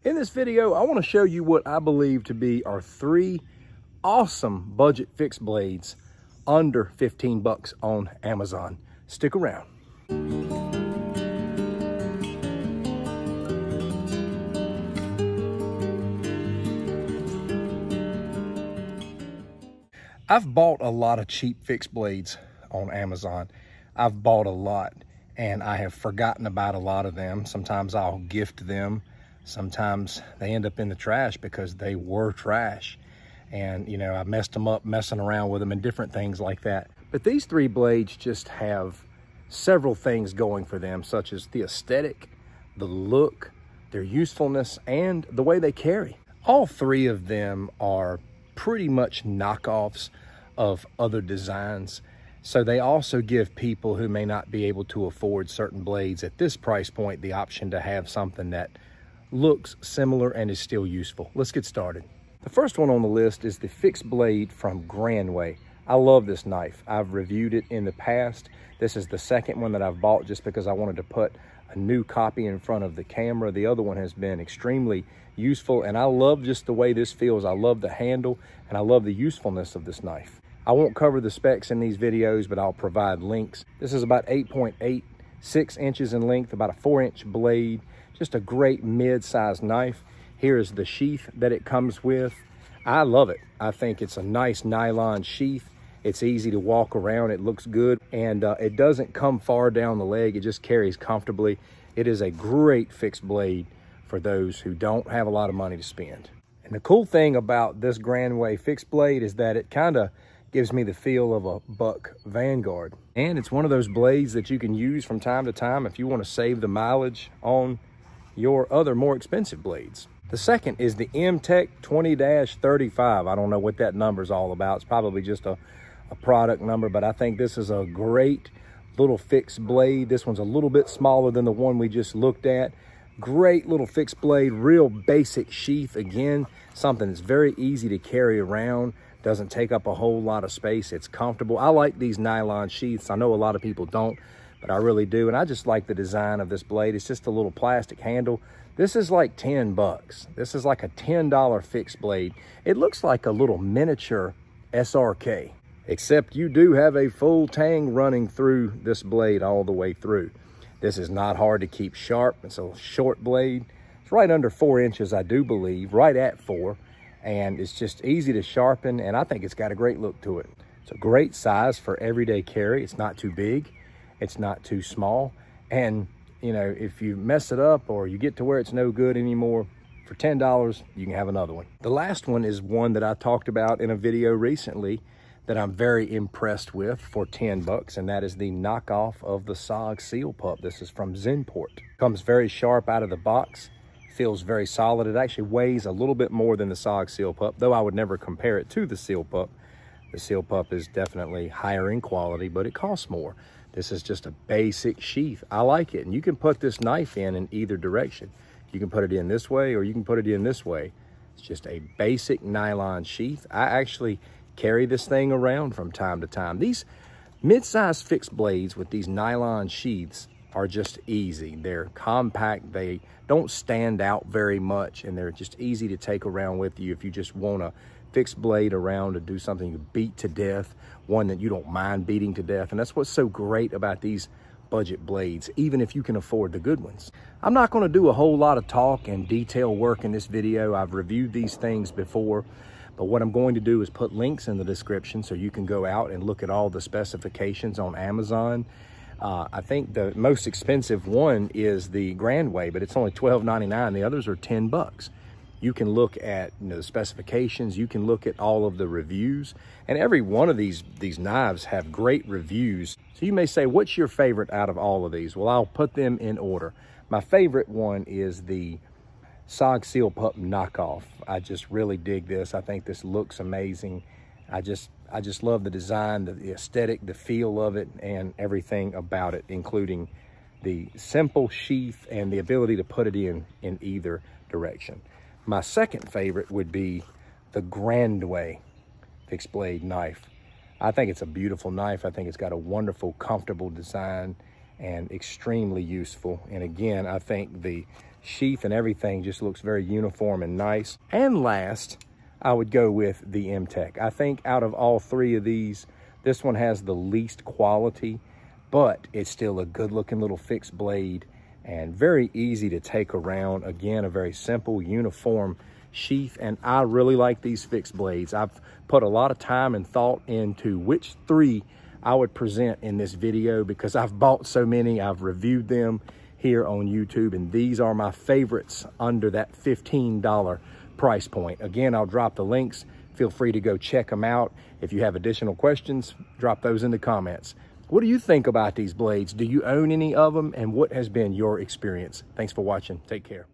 In this video, I want to show you what I believe to be our 3 awesome budget fixed blades under 15 bucks on Amazon. Stick around. I've bought a lot of cheap fixed blades on Amazon. I've bought a lot and I have forgotten about a lot of them. Sometimes I'll gift them. Sometimes they end up in the trash because they were trash. And, you know, I messed them up messing around with them and different things like that. But these 3 blades just have several things going for them, such as the aesthetic, the look, their usefulness, and the way they carry. All 3 of them are pretty much knockoffs of other designs. So they also give people who may not be able to afford certain blades at this price point the option to have something that looks similar and is still useful. Let's get started. The first one on the list is the fixed blade from Granway. I love this knife. I've reviewed it in the past. This is the second one that I've bought just because I wanted to put a new copy in front of the camera. The other one has been extremely useful and I love just the way this feels. I love the handle and I love the usefulness of this knife. I won't cover the specs in these videos, but I'll provide links. This is about 8.86 inches in length, about a 4-inch blade. Just a great mid-sized knife. Here is the sheath that it comes with. I love it. I think it's a nice nylon sheath. It's easy to walk around. It looks good. And it doesn't come far down the leg. It just carries comfortably. It is a great fixed blade for those who don't have a lot of money to spend. And the cool thing about this Granway fixed blade is that it kind of gives me the feel of a Buck Vanguard. And it's one of those blades that you can use from time to time if you want to save the mileage on your other more expensive blades. The second is the M-Tech 20-35. I don't know what that number is all about. It's probably just a product number, but I think this is a great little fixed blade. This one's a little bit smaller than the one we just looked at. Great little fixed blade, real basic sheath. Again, something that's very easy to carry around. Doesn't take up a whole lot of space. It's comfortable. I like these nylon sheaths. I know a lot of people don't, but I really do. And I just like the design of this blade. It's just a little plastic handle. This is like 10 bucks. This is like a $10 fixed blade. It looks like a little miniature SRK, except you do have a full tang running through this blade all the way through. This is not hard to keep sharp. It's a short blade. It's right under 4 inches, I do believe, right at 4. And it's just easy to sharpen, and I think it's got a great look to it. It's a great size for everyday carry. It's not too big. It's not too small. And, you know, if you mess it up or you get to where it's no good anymore, for $10, you can have another one. The last one is one that I talked about in a video recently that I'm very impressed with for 10 bucks, and that is the knockoff of the SOG Seal Pup. This is from Zenport. Comes very sharp out of the box. Feels very solid. It actually weighs a little bit more than the SOG Seal Pup, though I would never compare it to the Seal Pup. The Seal Pup is definitely higher in quality, but it costs more. This is just a basic sheath. I like it, and you can put this knife in either direction. You can put it in this way or you can put it in this way. It's just a basic nylon sheath. I actually carry this thing around from time to time. These mid-size fixed blades with these nylon sheaths are just easy. They're compact. They don't stand out very much, and they're just easy to take around with you if you just want a fixed blade around to do something you beat to death, one that you don't mind beating to death. And that's what's so great about these budget blades, even if you can afford the good ones. I'm not going to do a whole lot of talk and detail work in this video. I've reviewed these things before, but what I'm going to do is put links in the description so you can go out and look at all the specifications on Amazon. I think the most expensive one is the Granway, but it's only $12.99. The others are 10 bucks. You can look at, you know, the specifications. You can look at all of the reviews, and every one of these knives have great reviews. So you may say, what's your favorite out of all of these? Well, I'll put them in order. My favorite one is the SOG Seal Pup knockoff. I just really dig this. I think this looks amazing. I just love the design, the aesthetic, the feel of it, and everything about it, including the simple sheath and the ability to put it in either direction. My second favorite would be the Granway fixed blade knife. I think it's a beautiful knife. I think it's got a wonderful, comfortable design and extremely useful. And again, I think the sheath and everything just looks very uniform and nice. And last, I would go with the M-Tech. I think out of all three of these, this one has the least quality, but it's still a good looking little fixed blade and very easy to take around. Again, a very simple, uniform sheath, and I really like these fixed blades. I've put a lot of time and thought into which three I would present in this video because I've bought so many. I've reviewed them here on YouTube, and these are my favorites under that $15 price point. Again, I'll drop the links. Feel free to go check them out. If you have additional questions, drop those in the comments. What do you think about these blades? Do you own any of them? And what has been your experience? Thanks for watching. Take care.